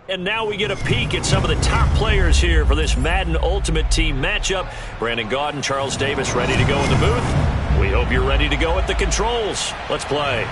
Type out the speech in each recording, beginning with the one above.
And now we get a peek at some of the top players here for this Madden Ultimate Team matchup. Brandon Gaudin, Charles Davis ready to go in the booth. We hope you're ready to go at the controls. Let's play.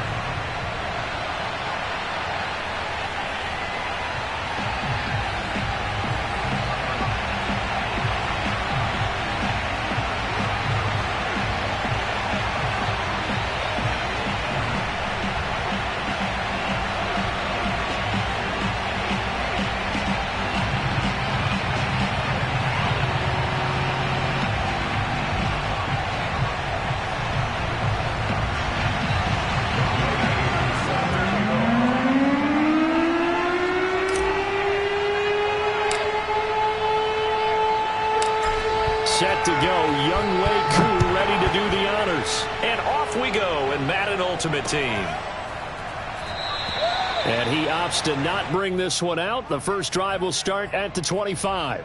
Set to go, Younghoe Koo ready to do the honors. And off we go in Madden Ultimate Team. And he opts to not bring this one out. The first drive will start at the 25.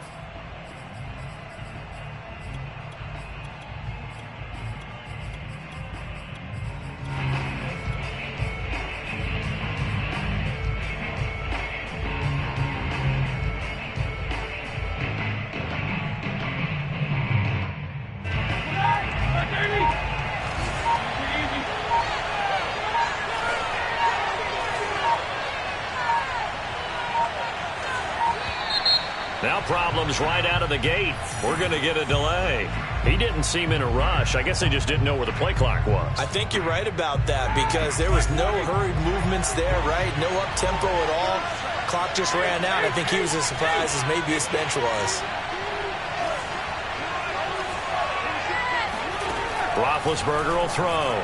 Now problems right out of the gate. We're going to get a delay. He didn't seem in a rush. I guess they just didn't know where the play clock was. I think you're right about that because there was no hurried movements there, right? No up-tempo at all. Clock just ran out. I think he was as surprised as maybe his bench was. Roethlisberger will throw.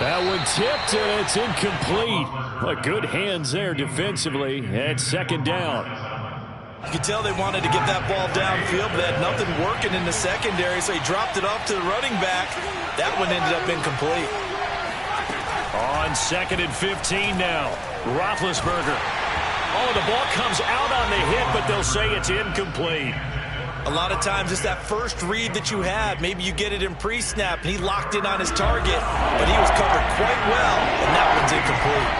That one tipped, and it's incomplete. Well, good hands there defensively at second down. You could tell they wanted to get that ball downfield, but they had nothing working in the secondary, so he dropped it off to the running back. That one ended up incomplete. On 2nd and 15 now. Roethlisberger. Oh, the ball comes out on the hit, but they'll say it's incomplete. A lot of times it's that first read that you had. Maybe you get it in pre-snap, and he locked in on his target, but he was covered quite well, and that one's incomplete.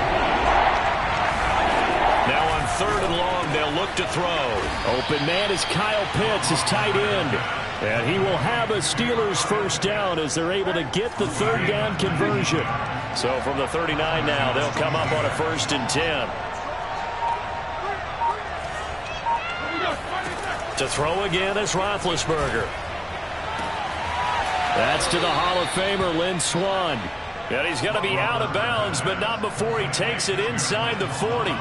Now on 3rd and long, they'll look to throw. Open man is Kyle Pitts, his tight end. And he will have a Steelers first down as they're able to get the 3rd down conversion. So from the 39 now, they'll come up on a 1st and 10. To throw again is Roethlisberger. That's to the Hall of Famer, Lynn Swann. And he's going to be out of bounds, but not before he takes it inside the 40.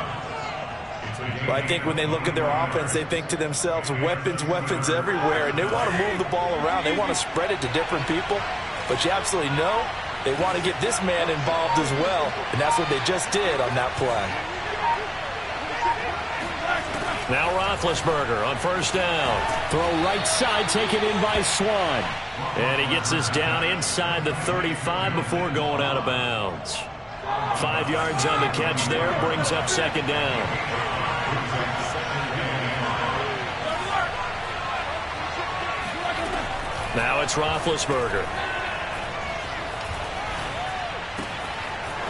Well, I think when they look at their offense, they think to themselves, weapons, weapons everywhere, and they want to move the ball around. They want to spread it to different people, but you absolutely know they want to get this man involved as well, and that's what they just did on that play. Now Roethlisberger on 1st down. Throw right side, taken in by Swann. And he gets this down inside the 35 before going out of bounds. 5 yards on the catch there, brings up 2nd down. Now it's Roethlisberger.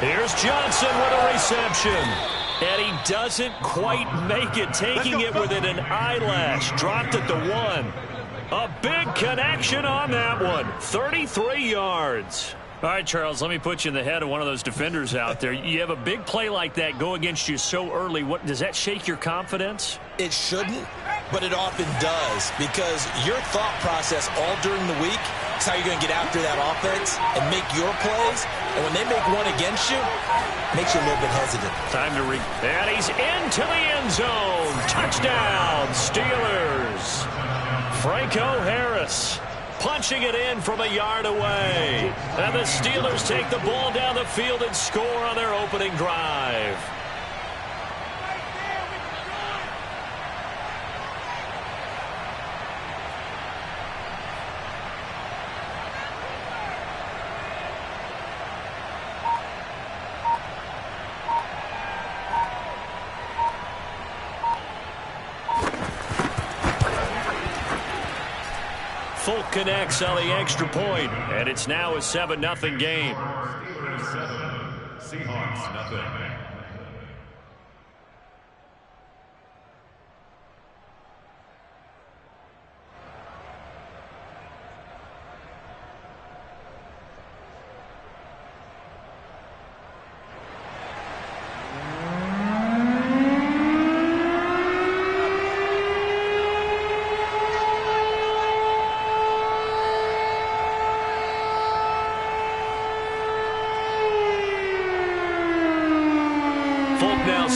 Here's Johnson with a reception. And he doesn't quite make it, taking it within an eyelash. Dropped it to 1. A big connection on that one. 33 yards. All right, Charles, let me put you in the head of one of those defenders out there. You have a big play like that go against you so early. What does that shake your confidence? It shouldn't, but it often does, because your thought process all during the week is how you're going to get after that offense and make your plays. And when they make one against you, it makes you a little bit hesitant. Time to and he's into the end zone. Touchdown, Steelers. Franco Harris punching it in from a yard away. And the Steelers take the ball down the field and score on their opening drive. Folk connects on the extra point, and it's now a 7-0 game. Seahawks, nothing.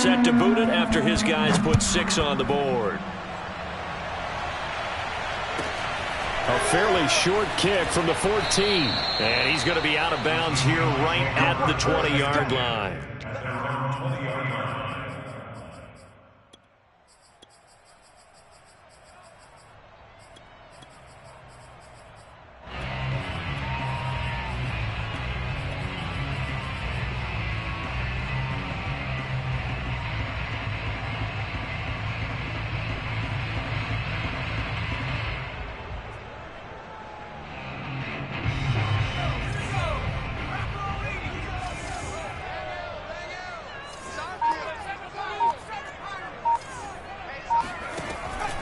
set to boot it after his guys put 6 on the board. A fairly short kick from the 14. And he's going to be out of bounds here right at the 20-yard line.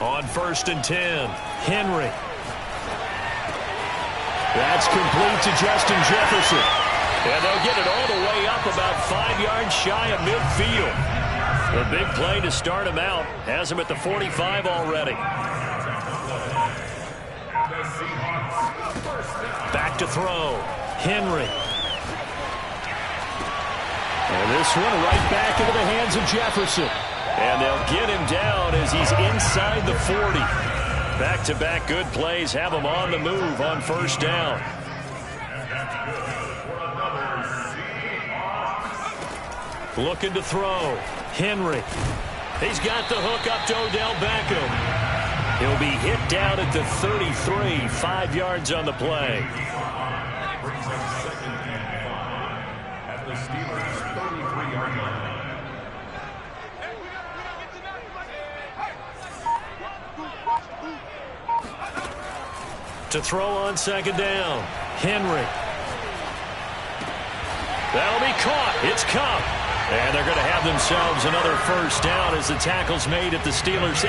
On 1st and 10, Henry. That's complete to Justin Jefferson. And they'll get it all the way up about 5 yards shy of midfield. The big play to start him out has him at the 45 already. Back to throw. Henry. And this one right back into the hands of Jefferson. And they'll get him down as he's inside the 40. Back-to-back good plays have him on the move on 1st down. Looking to throw. Henry. He's got the hook up to Odell Beckham. He'll be hit down at the 33, 5 yards on the play. At the Steelers' 33-yard line. To throw on 2nd down. Henry. That'll be caught. It's Kupp. And they're going to have themselves another 1st down as the tackle's made at the Steelers'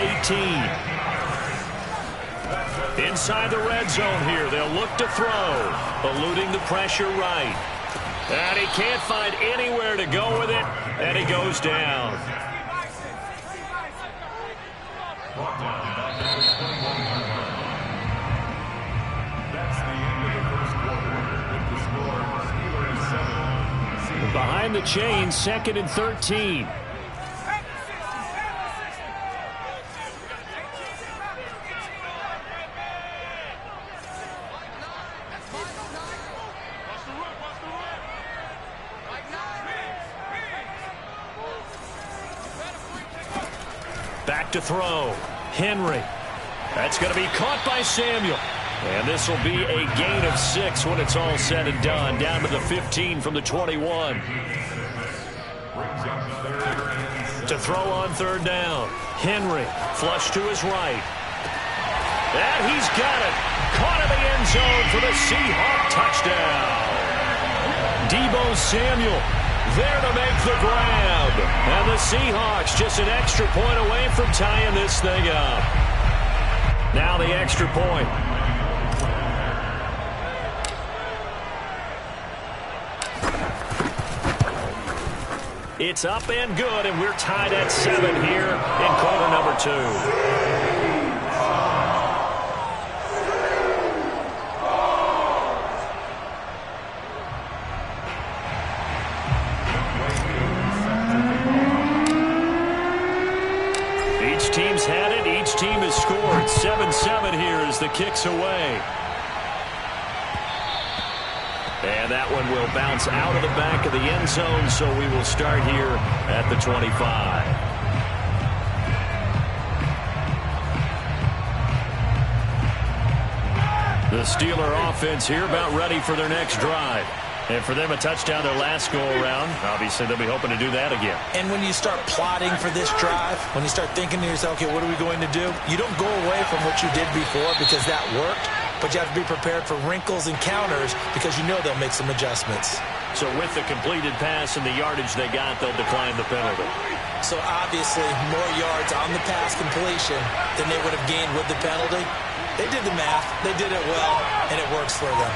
18. Inside the red zone here. They'll look to throw. Eluding the pressure right. And he can't find anywhere to go with it. And he goes down. Behind the chain, 2nd and 13. Back to throw. Henry. That's going to be caught by Samuel. And this will be a gain of 6 when it's all said and done. Down to the 15 from the 21. To throw on 3rd down. Henry. Flush to his right. And he's got it. Caught in the end zone for the Seahawk touchdown. Deebo Samuel there to make the grab. And the Seahawks just an extra point away from tying this thing up. Now the extra point. It's up and good, and we're tied at 7 here in quarter number 2. Each team's had it. Each team has scored. 7-7 here as the kick's away. And that one will bounce out of the back of the end zone, so we will start here at the 25. The Steeler offense here about ready for their next drive. And for them, a touchdown their last go-around. Obviously, they'll be hoping to do that again. And when you start plotting for this drive, when you start thinking to yourself, okay, what are we going to do? You don't go away from what you did before because that worked. But you have to be prepared for wrinkles and counters because you know they'll make some adjustments. So with the completed pass and the yardage they got, they'll decline the penalty. So obviously more yards on the pass completion than they would have gained with the penalty. They did the math. They did it well, and it works for them.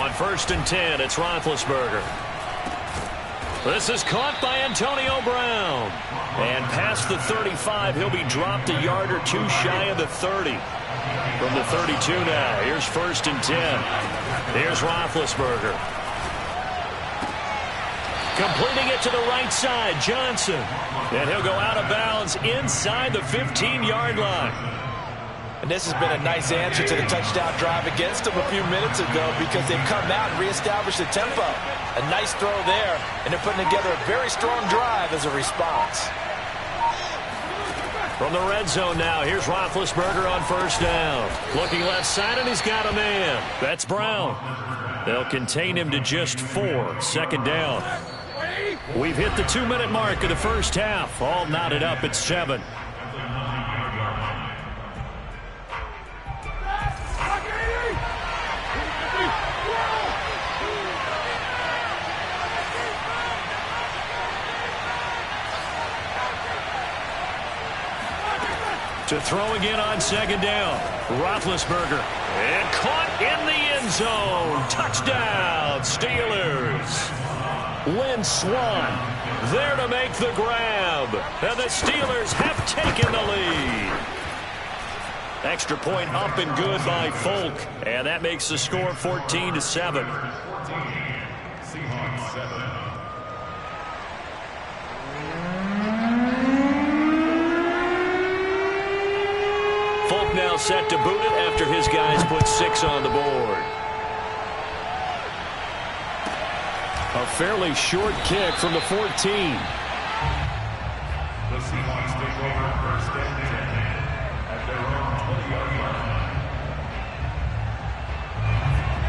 On 1st and 10, it's Roethlisberger. This is caught by Antonio Brown. And past the 35, he'll be dropped a yard or two shy of the 30. From the 32 now, here's 1st and 10. Here's Roethlisberger. Completing it to the right side, Johnson. And he'll go out of bounds inside the 15-yard line. And this has been a nice answer to the touchdown drive against them a few minutes ago because they've come out and reestablished the tempo. A nice throw there, and they're putting together a very strong drive as a response. From the red zone now, here's Roethlisberger on 1st down. Looking left side, and he's got a man. That's Brown. They'll contain him to just 4. 2nd down. We've hit the 2-minute mark of the first half. All knotted up at 7. To throw again on 2nd down. Roethlisberger. And caught in the end zone. Touchdown, Steelers. Lynn Swann there to make the grab. And the Steelers have taken the lead. Extra point up and good by Folk. And that makes the score 14-7. Seahawks 7. Folk now set to boot it after his guys put 6 on the board. A fairly short kick from the 14. The Seahawks take over 1st and 10 at their own 20-yard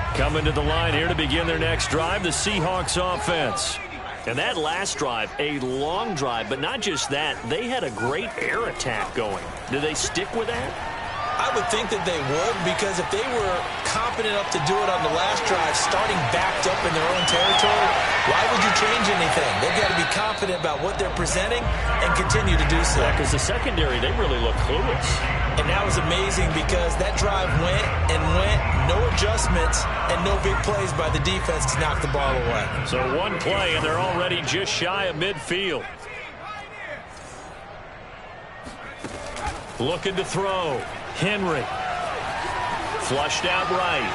line. Coming to the line here to begin their next drive, the Seahawks offense. And that last drive, a long drive, but not just that. They had a great air attack going. Do they stick with that? I would think that they would, because if they were confident enough to do it on the last drive, starting backed up in their own territory, why would you change anything? They've got to be confident about what they're presenting and continue to do so. Yeah, because the secondary, they really look clueless. And that was amazing because that drive went and went, no adjustments, and no big plays by the defense to knock the ball away. So one play, and they're already just shy of midfield. Looking to throw. Henry. Flushed out right.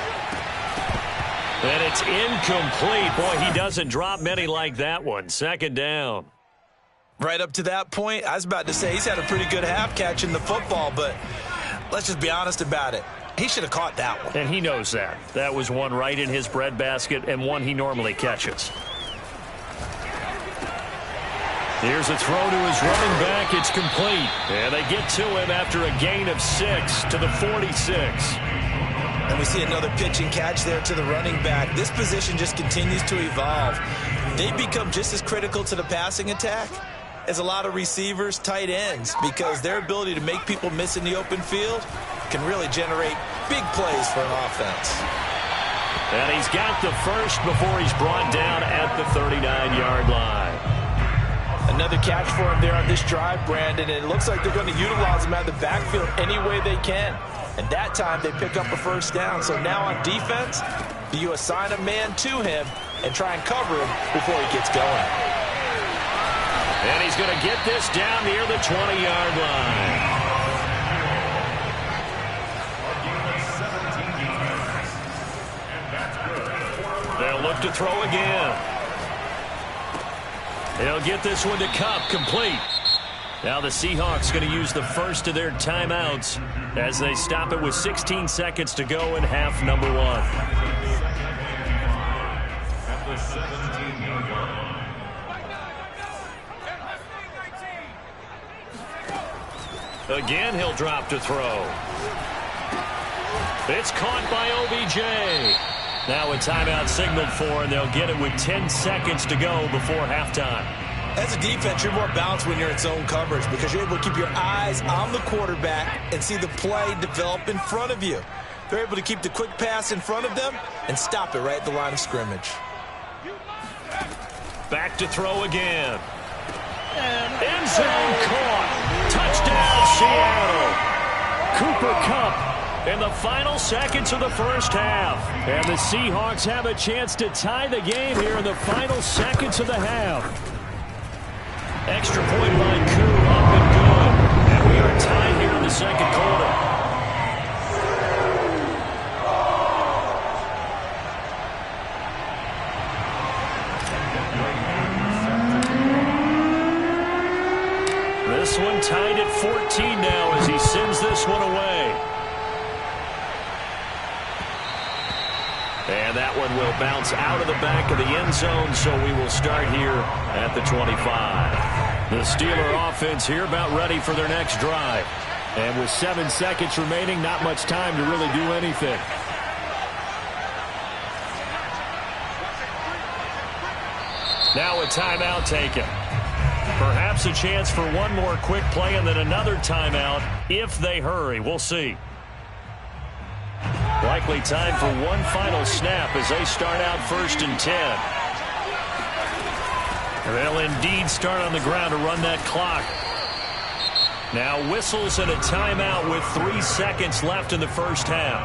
And it's incomplete. Boy, he doesn't drop many like that one. 2nd down. Right up to that point, I was about to say he's had a pretty good half catching the football, but let's just be honest about it. He should have caught that one. And he knows that. That was one right in his breadbasket and one he normally catches. Here's a throw to his running back. It's complete. And they get to him after a gain of 6 to the 46. And we see another pitch and catch there to the running back. This position just continues to evolve. They become just as critical to the passing attack as a lot of receivers, tight ends, because their ability to make people miss in the open field can really generate big plays for an offense. And he's got the first before he's brought down at the 39-yard line. Another catch for him there on this drive, Brandon, and it looks like they're going to utilize him out of the backfield any way they can. And that time they pick up a 1st down. So now on defense, you assign a man to him and try and cover him before he gets going. And he's going to get this down near the 20-yard line. They'll look to throw again. They'll get this one to Kupp, complete. Now the Seahawks going to use the first of their timeouts as they stop it with 16 seconds to go in half number 1. At the 17-yard line. Again, he'll drop to throw. It's caught by OBJ. Now a timeout signaled for, and they'll get it with 10 seconds to go before halftime. As a defense, you're more balanced when you're in zone coverage because you're able to keep your eyes on the quarterback and see the play develop in front of you. They're able to keep the quick pass in front of them and stop it right at the line of scrimmage. Back to throw again. End zone caught. Touchdown, Seattle. Cooper Kupp in the final seconds of the first half. And the Seahawks have a chance to tie the game here in the final seconds of the half. Extra point by Koo, up and good. And we are tied here in the second quarter. This one tied at 14 now as he sends this one away. And that one will bounce out of the back of the end zone, so we will start here at the 25. The Steeler offense here about ready for their next drive. And with 7 seconds remaining, not much time to really do anything. Now a timeout taken. Perhaps a chance for one more quick play and then another timeout if they hurry. We'll see. Likely time for one final snap as they start out 1st and 10. They'll indeed start on the ground to run that clock. Now whistles and a timeout with 3 seconds left in the first half.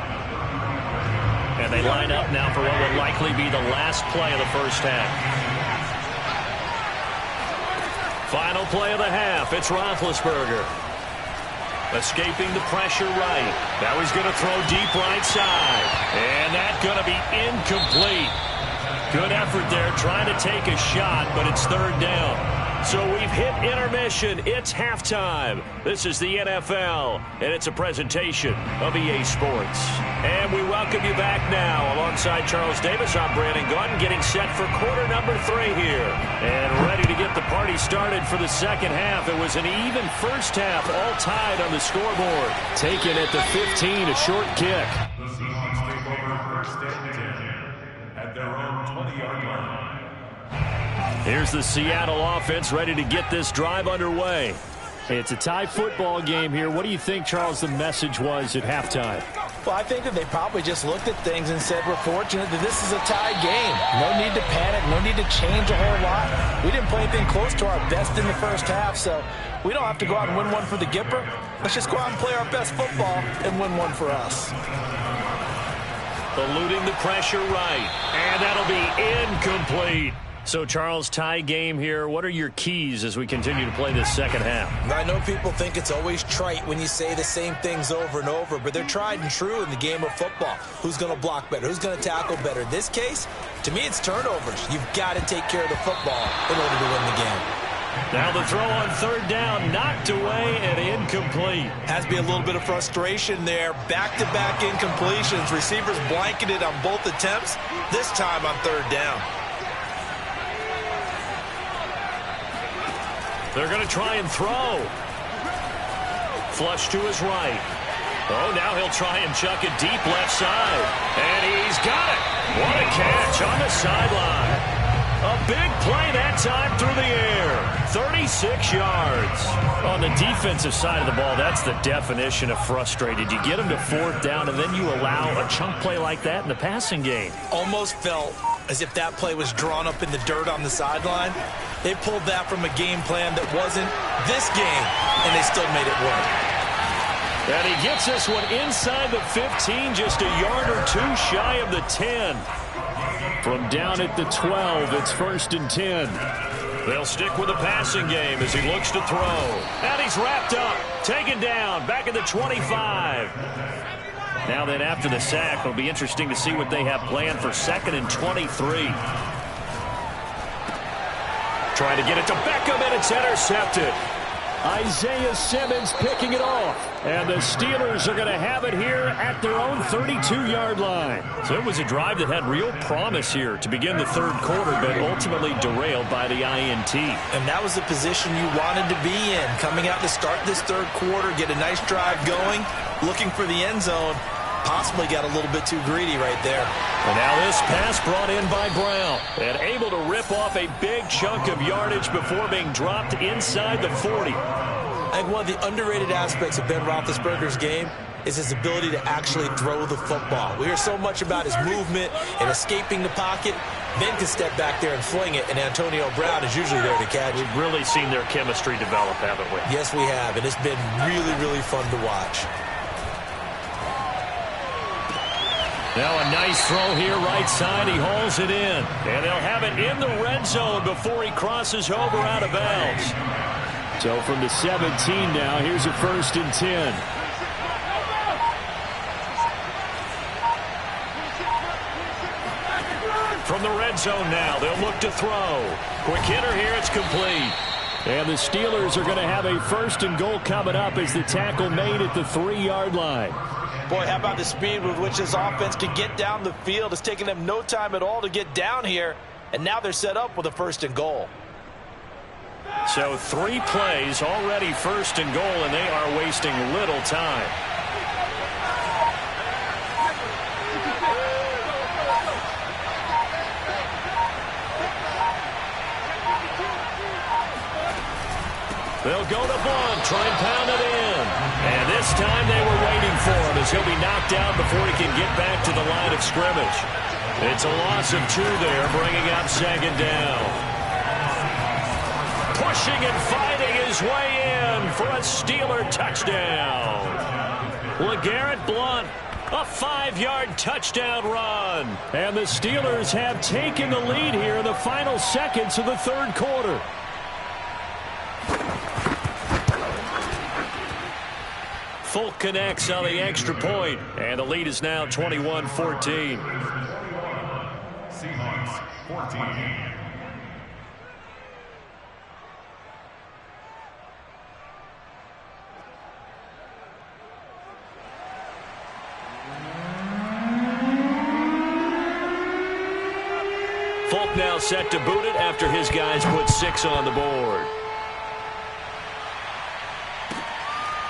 And they line up now for what would likely be the last play of the first half. Final play of the half. It's Roethlisberger. Escaping the pressure right. Now he's going to throw deep right side. And that's going to be incomplete. Good effort there trying to take a shot, but it's 3rd down. So we've hit intermission. It's halftime. This is the NFL, and it's a presentation of EA Sports. And we welcome you back now. Alongside Charles Davis, I'm Brandon Gaudin, getting set for quarter number 3 here. And ready to get the party started for the second half. It was an even first half, all tied on the scoreboard. Taken at the 15, a short kick. The Seahawks take over 1st and 10 at their own 20-yard line. Here's the Seattle offense ready to get this drive underway. It's a tie football game here. What do you think, Charles, the message was at halftime? Well, I think that they probably just looked at things and said, we're fortunate that this is a tie game. No need to panic. No need to change a whole lot. We didn't play anything close to our best in the first half, so we don't have to go out and win one for the Gipper. Let's just go out and play our best football and win one for us. Eluding the pressure right. And that'll be incomplete. So, Charles, tie game here. What are your keys as we continue to play this second half? I know people think it's always trite when you say the same things over and over, but they're tried and true in the game of football. Who's going to block better? Who's going to tackle better? In this case, to me, it's turnovers. You've got to take care of the football in order to win the game. Now the throw on 3rd down, knocked away and incomplete. Has to be a little bit of frustration there. Back-to-back incompletions. Receivers blanketed on both attempts, this time on 3rd down. They're going to try and throw. Flush to his right. Oh, now he'll try and chuck it deep left side. And he's got it. What a catch on the sideline. A big play that time through the air. 36 yards. On the defensive side of the ball, that's the definition of frustrated. You get them to 4th down, and then you allow a chunk play like that in the passing game. Almost felt as if that play was drawn up in the dirt on the sideline. They pulled that from a game plan that wasn't this game, and they still made it work. And he gets this one inside the 15, just a yard or 2 shy of the 10. From down at the 12, it's 1st and 10. They'll stick with the passing game as he looks to throw. And he's wrapped up, taken down, back at the 25. Now then, after the sack, it'll be interesting to see what they have planned for 2nd and 23. Trying to get it to Beckham, and it's intercepted. Isaiah Simmons picking it off. And the Steelers are going to have it here at their own 32-yard line. So it was a drive that had real promise here to begin the 3rd quarter, but ultimately derailed by the INT. And that was the position you wanted to be in. Coming out to start this 3rd quarter, get a nice drive going, looking for the end zone. Possibly got a little bit too greedy right there. And now this pass brought in by Brown. And able to rip off a big chunk of yardage before being dropped inside the 40. I think one of the underrated aspects of Ben Roethlisberger's game is his ability to actually throw the football. We hear so much about his movement and escaping the pocket. Ben can step back there and fling it, and Antonio Brown is usually there to catch it. We've really seen their chemistry develop, haven't we? Yes, we have, and it's been really, really fun to watch. Now a nice throw here, right side. He hauls it in. And they'll have it in the red zone before he crosses over out of bounds. So from the 17 now, here's a 1st and 10. From the red zone now, they'll look to throw. Quick hitter here, it's complete. And the Steelers are going to have a 1st and goal coming up as the tackle made at the 3-yard line. Boy, how about the speed with which this offense can get down the field? It's taking them no time at all to get down here, and now they're set up with a 1st and goal. So 3 plays already 1st and goal, and they are wasting little time. They'll go to Blunt, try and pound it in. And this time they were waiting for him as he'll be knocked out before he can get back to the line of scrimmage. It's a loss of 2 there, bringing up 2nd down. Pushing and fighting his way in for a Steeler touchdown. LeGarrette Blunt, a 5-yard touchdown run. And the Steelers have taken the lead here in the final seconds of the 3rd quarter. Folk connects on the extra point, and the lead is now 21-14. Seahawks 14. Folk now set to boot it after his guys put 6 on the board.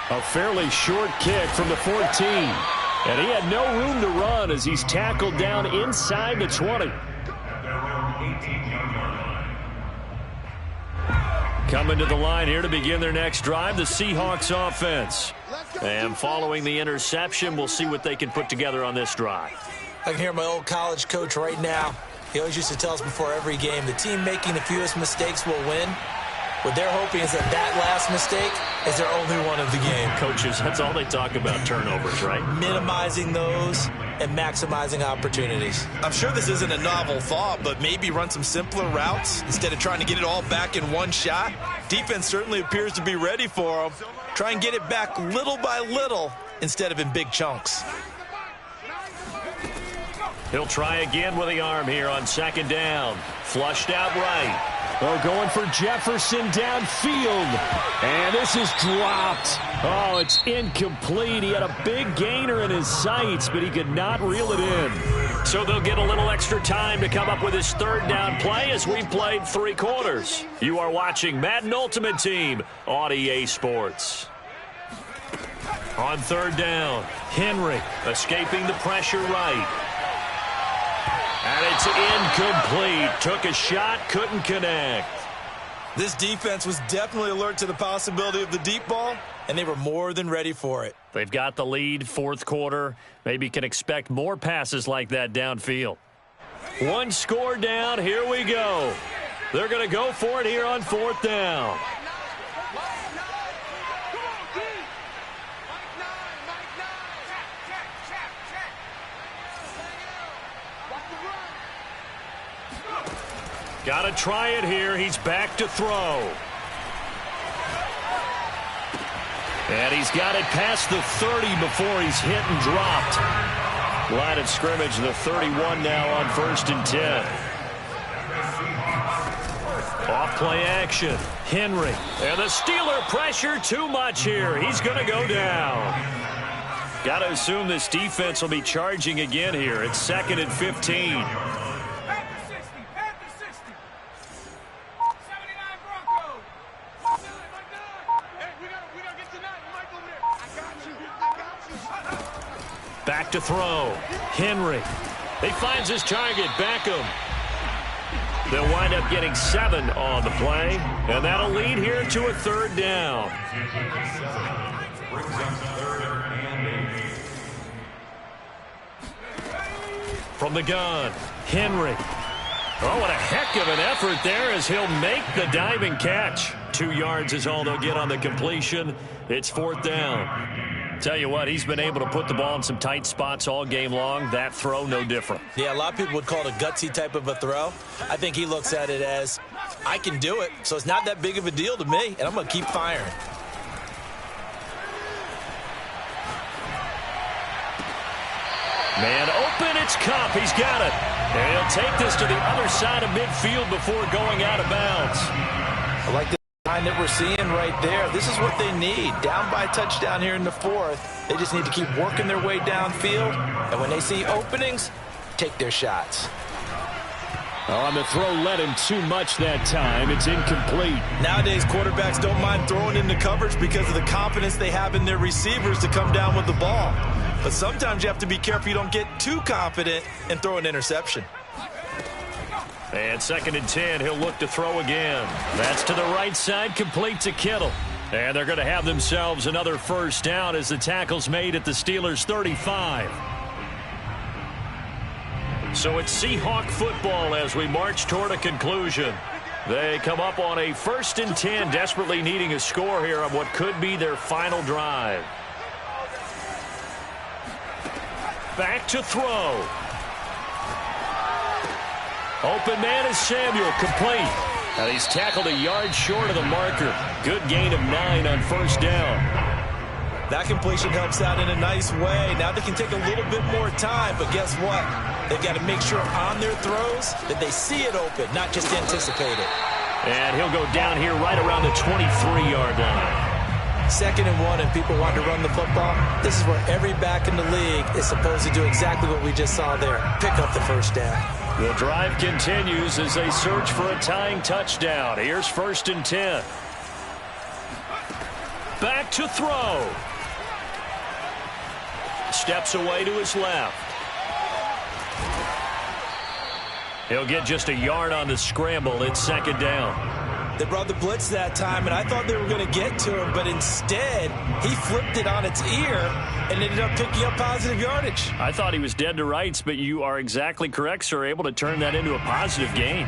A fairly short kick from the 14. And he had no room to run as he's tackled down inside the 20. Coming to the line here to begin their next drive, the Seahawks offense. And following the interception, we'll see what they can put together on this drive. I can hear my old college coach right now. He always used to tell us before every game, the team making the fewest mistakes will win. What they're hoping is that last mistake is their only one of the game. Coaches, that's all they talk about, turnovers, right? Minimizing those and maximizing opportunities. I'm sure this isn't a novel thought, but maybe run some simpler routes instead of trying to get it all back in one shot. Defense certainly appears to be ready for them. Try and get it back little by little instead of in big chunks. He'll try again with the arm here on 2nd down. Flushed out right. Oh, going for Jefferson downfield. And this is dropped. Oh, it's incomplete. He had a big gainer in his sights, but he could not reel it in. So they'll get a little extra time to come up with his 3rd down play as we played 3 quarters. You are watching Madden Ultimate Team on EA Sports. On 3rd down, Henry escaping the pressure right. And it's incomplete. Took a shot, couldn't connect. This defense was definitely alert to the possibility of the deep ball, and they were more than ready for it. They've got the lead, 4th quarter. Maybe can expect more passes like that downfield. 1 score down, here we go. They're going to go for it here on 4th down. Got to try it here. He's back to throw. And he's got it past the 30 before he's hit and dropped. Line of scrimmage, the 31 now on 1st and 10. Off play action. Henry. And the Steeler pressure too much here. He's going to go down. Got to assume this defense will be charging again here. It's 2nd and 15. Back to throw. Henry. He finds his target. Beckham. They'll wind up getting 7 on the play. And that'll lead here to a 3rd down. From the gun. Henry. Oh, what a heck of an effort there as he'll make the diving catch. 2 yards is all they'll get on the completion. It's 4th down. Tell you what, he's been able to put the ball in some tight spots all game long. That throw, no different. Yeah, a lot of people would call it a gutsy type of a throw. I think he looks at it as, I can do it, so it's not that big of a deal to me, and I'm going to keep firing. Man open, it's Kupp. He's got it. And he'll take this to the other side of midfield before going out of bounds. I like the line that we're seeing right there. This is what they need. Down by a touchdown here in the fourth. They just need to keep working their way downfield. And when they see openings, take their shots. Oh, and the throw led him too much that time. It's incomplete. Nowadays, quarterbacks don't mind throwing into coverage because of the confidence they have in their receivers to come down with the ball. But sometimes you have to be careful you don't get too confident and throw an interception. And 2nd and 10, he'll look to throw again. That's to the right side, complete to Kittle. And they're going to have themselves another first down as the tackle's made at the Steelers' 35. So it's Seahawk football as we march toward a conclusion. They come up on a 1st and 10, desperately needing a score here on what could be their final drive. Back to throw. Open man is Samuel, complete. And he's tackled a yard short of the marker. Good gain of 9 on 1st down. That completion helps out in a nice way. Now they can take a little bit more time, but guess what? They've got to make sure on their throws that they see it open, not just anticipate it. And he'll go down here right around the 23-yard line. 2nd and 1 and people want to run the football. This is where every back in the league is supposed to do exactly what we just saw there. Pick up the first down. The drive continues as they search for a tying touchdown. Here's 1st and 10. Back to throw. Steps away to his left. He'll get just a yard on the scramble. It's 2nd down. They brought the blitz that time, and I thought they were going to get to him, but instead, he flipped it on its ear and ended up picking up positive yardage. I thought he was dead to rights, but you are exactly correct, sir, able to turn that into a positive gain.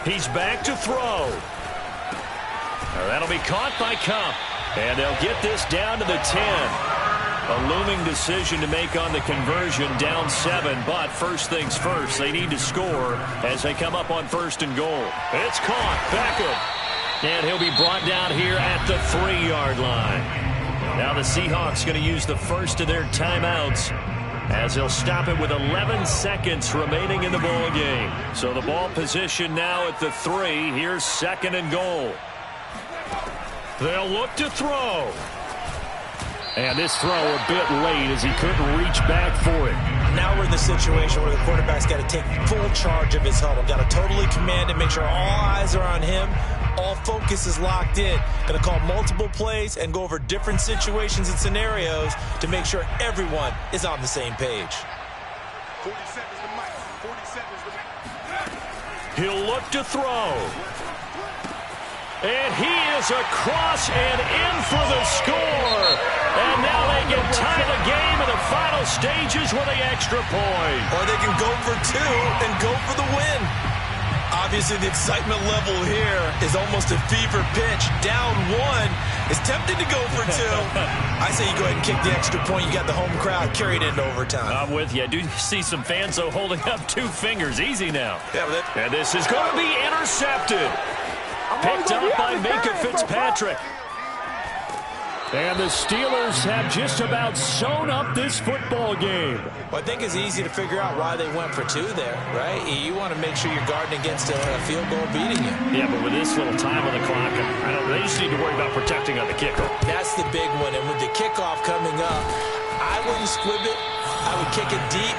He's back to throw. That'll be caught by Kupp, and they'll get this down to the 10. A looming decision to make on the conversion, down 7, but first things first, they need to score as they come up on 1st and goal. It's caught, Beckham, and he'll be brought down here at the 3-yard line. Now the Seahawks going to use the first of their timeouts as they'll stop it with 11 seconds remaining in the ball game. So the ball position now at the 3. Here's 2nd and goal. They'll look to throw. And this throw a bit late as he couldn't reach back for it. Now we're in the situation where the quarterback's got to take full charge of his huddle. Got to totally command it, make sure all eyes are on him. All focus is locked in. Going to call multiple plays and go over different situations and scenarios to make sure everyone is on the same page. 47 is the mic. 47 is the mic. He'll look to throw. And he is across and in for the score. And now they can tie the game in the final stages with an extra point. Or they can go for 2 and go for the win. Obviously, the excitement level here is almost a fever pitch. Down 1 is tempted to go for 2. I say you go ahead and kick the extra point. You got the home crowd carried into overtime. I'm with you. I do see some fans, though, holding up 2 fingers. Easy now. Yeah, and this is going to be intercepted. Picked up by Minkah Fitzpatrick. And the Steelers have just about sewn up this football game. Well, I think it's easy to figure out why they went for 2 there, right? You want to make sure you're guarding against a field goal beating you. Yeah, but with this little time on the clock, they just need to worry about protecting on the kickoff. That's the big one. And with the kickoff coming up, I wouldn't squib it. I would kick it deep.